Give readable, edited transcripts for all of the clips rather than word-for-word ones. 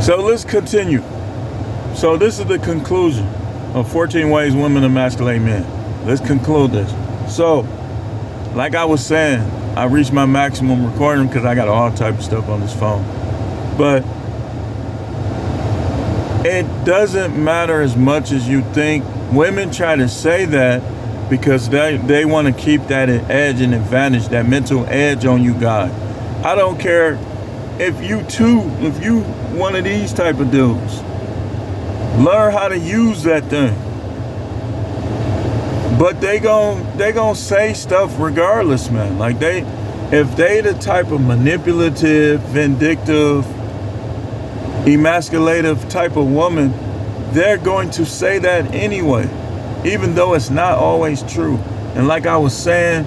So let's continue. So this is the conclusion of 14 ways women emasculate men. Let's conclude this. So, like I was saying, I reached my maximum recording because I got all type of stuff on this phone. But it doesn't matter as much as you think. Women try to say that because they want to keep that edge and advantage, that mental edge on you guys. I don't care if you one of these type of dudes. Learn how to use that thing. But they gon' say stuff regardless, man. Like if they the type of manipulative, vindictive, emasculative type of woman, they're going to say that anyway, even though it's not always true. And like I was saying,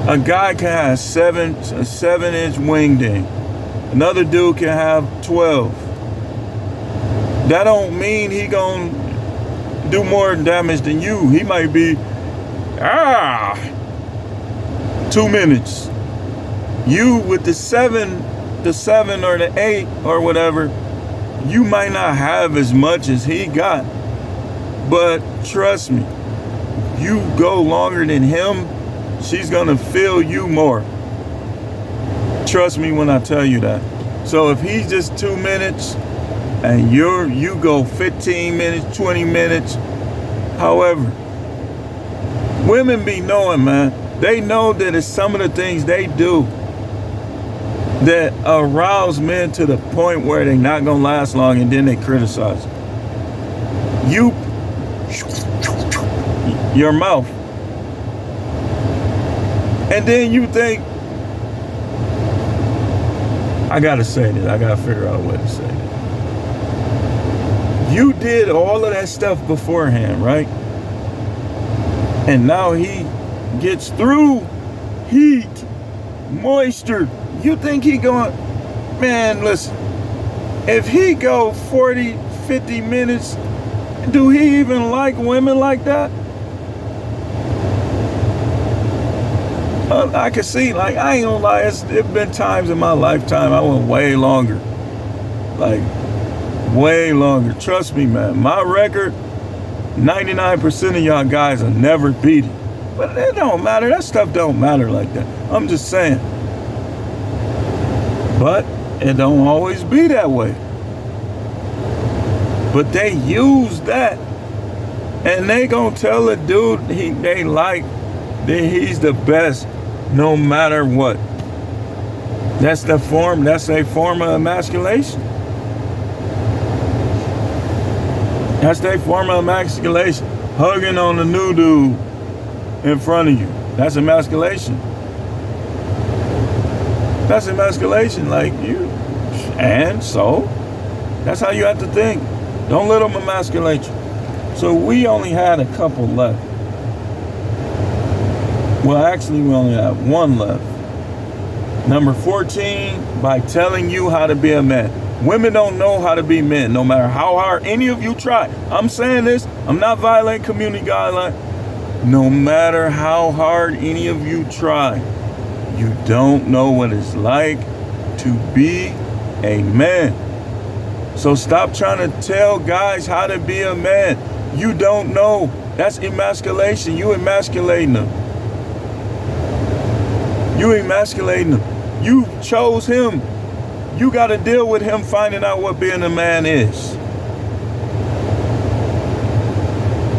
a guy can have a 7-inch wingding. Another dude can have 12. That don't mean he gonna do more damage than you. He might be 2 minutes. You with the 7 or the 8 or whatever, you might not have as much as he got. But trust me, you go longer than him, she's gonna feel you more. Trust me when I tell you that. So if he's just 2 minutes and you go 15 minutes, 20 minutes, however, women be knowing, man. They know that it's some of the things they do that arouse men to the point where they're not gonna last long, and then they criticize your mouth, and then you think, I gotta say this, I gotta figure out a way to say this. You did all of that stuff beforehand, right? And now he gets through heat, moisture. You think he going, man, listen, if he go 40, 50 minutes, do he even like women like that? I can see, like, I ain't gonna lie, it's been times in my lifetime I went way longer. Like, way longer. Trust me, man. My record, 99% of y'all guys will never beat it. But it don't matter. That stuff don't matter like that. I'm just saying. But it don't always be that way. But they use that. And they gonna tell a dude they like that he's the best no matter what. That's a form of emasculation. That's their form of emasculation. Hugging on the new dude in front of you. That's emasculation. That's emasculation. Like you. And so, that's how you have to think. Don't let them emasculate you. So we only had a couple left. Well, actually, we only have one left. Number 14, by telling you how to be a man. Women don't know how to be men, no matter how hard any of you try. I'm saying this, I'm not violating community guidelines. No matter how hard any of you try, you don't know what it's like to be a man. So stop trying to tell guys how to be a man. You don't know. That's emasculation. You emasculating them. You emasculating them. You chose him. You got to deal with him finding out what being a man is.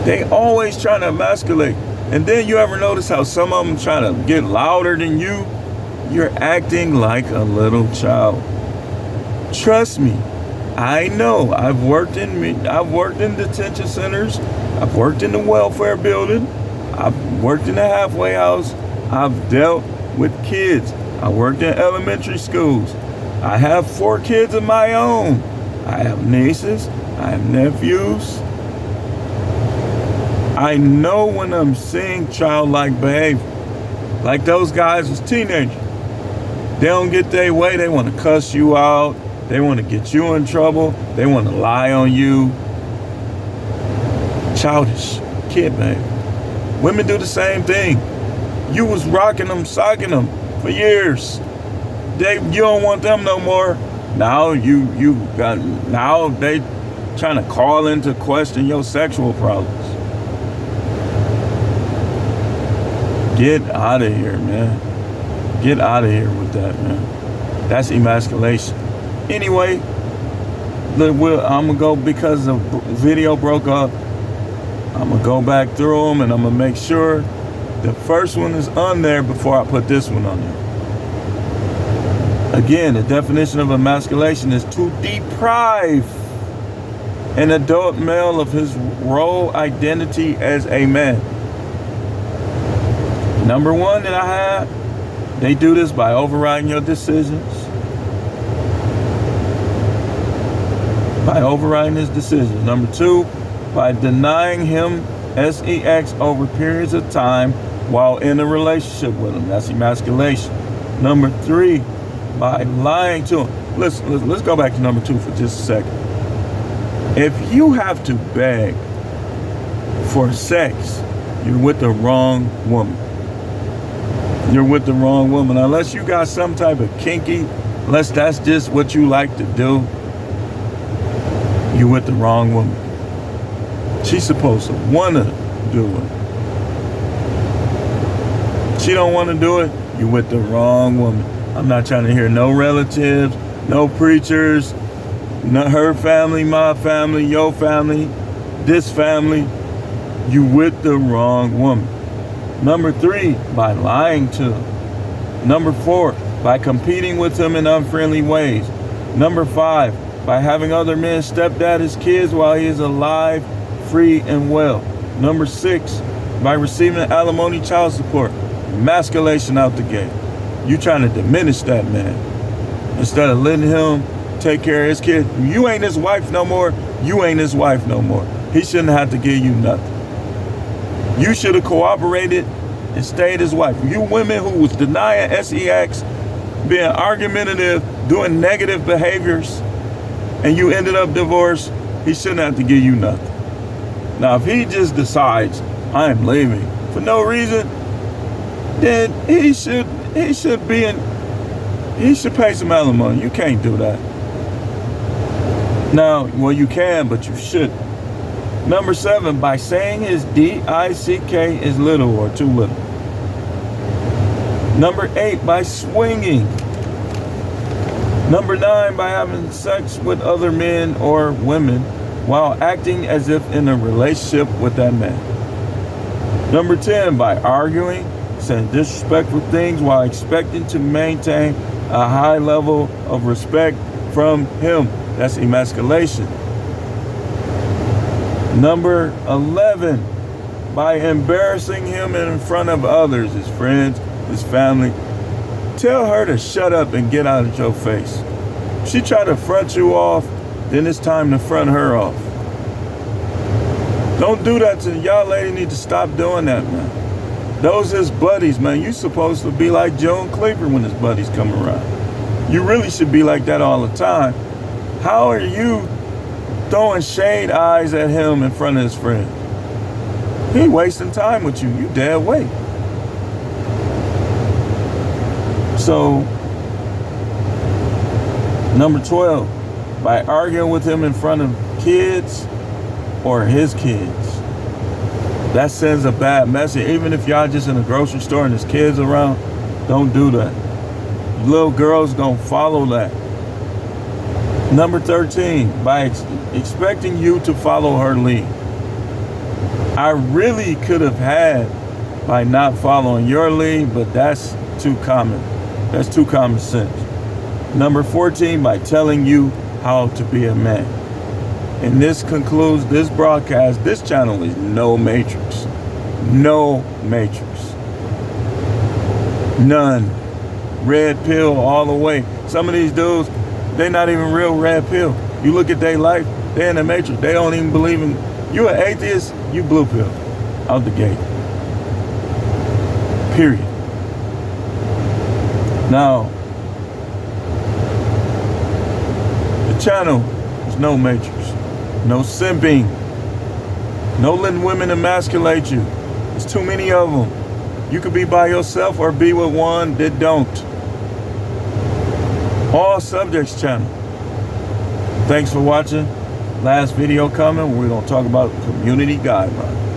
They always trying to emasculate. And then you ever notice how some of them try to get louder than you? You're acting like a little child. Trust me. I know. I've worked in detention centers. I've worked in the welfare building. I've worked in the halfway house. I've dealt with kids. I worked in elementary schools. I have 4 kids of my own. I have nieces. I have nephews. I know when I'm seeing childlike behavior. Like those guys was teenagers. They don't get their way. They want to cuss you out. They want to get you in trouble. They want to lie on you. Childish kid behavior. Women do the same thing. You was rocking them, socking them for years. You don't want them no more. Now now they trying to call into question your sexual problems. Get out of here, man. Get out of here with that, man. That's emasculation. Anyway, I'm gonna go, because the video broke up, I'm gonna go back through them and I'm gonna make sure the first one is on there before I put this one on there. Again, the definition of emasculation is to deprive an adult male of his role identity as a man. Number one that I have, they do this by overriding your decisions. By overriding his decisions. Number two, by denying him sex over periods of time while in a relationship with him. That's emasculation. Number three, by lying to him. Let's go back to number two for just a second. If you have to beg for sex, you're with the wrong woman. You're with the wrong woman. Unless you got some type of kinky, unless that's just what you like to do, you're with the wrong woman. She's supposed to want to do it. She don't want to do it, you're with the wrong woman. I'm not trying to hear no relatives, no preachers, not her family, my family, your family, this family. You with the wrong woman. Number three, by lying to him. Number four, by competing with him in unfriendly ways. Number five, by having other men stepdad his kids while he is alive, free, and well. Number six, by receiving alimony child support. Emasculation out the gate. You trying to diminish that man instead of letting him take care of his kid. You ain't his wife no more. You ain't his wife no more. He shouldn't have to give you nothing. You should have cooperated and stayed his wife. You women who was denying sex, being argumentative, doing negative behaviors, and you ended up divorced, he shouldn't have to give you nothing. Now, if he just decides, I'm leaving for no reason, then he should pay some alimony. You can't do that. Now, well, you can, but you shouldn't. Number seven, by saying his D-I-C-K is little or too little. Number eight, by swinging. Number nine, by having sex with other men or women while acting as if in a relationship with that man. Number 10, by arguing, saying disrespectful things while expecting to maintain a high level of respect from him. That's emasculation. Number 11, by embarrassing him in front of others, his friends, his family. Tell her to shut up and get out of your face. If she try to front you off, then it's time to front her off. Don't do that to y'all. Lady need to stop doing that, man. Those is buddies, man. You supposed to be like Joan Cleaver when his buddies come around. You really should be like that all the time. How are you throwing shade eyes at him in front of his friends? He wasting time with you. You dead weight. So, number 12, by arguing with him in front of kids or his kids. That sends a bad message. Even if y'all just in a grocery store and there's kids around, don't do that. Little girls gonna follow that. Number 13, by expecting you to follow her lead. I really could have had by not following your lead, but that's too common. That's too common sense. Number 14, by telling you how to be a man. And this concludes this broadcast. This channel is no matrix. No matrix. None. Red pill all the way. Some of these dudes, they not even real red pill. You look at their life, they in the matrix. They don't even believe in. You an atheist, you blue pill. Out the gate. Period. Now, the channel is no matrix. No simping. No letting women emasculate you. There's too many of them. You could be by yourself or be with one that don't. All subjects channel. Thanks for watching. Last video coming. We're going to talk about community guidelines.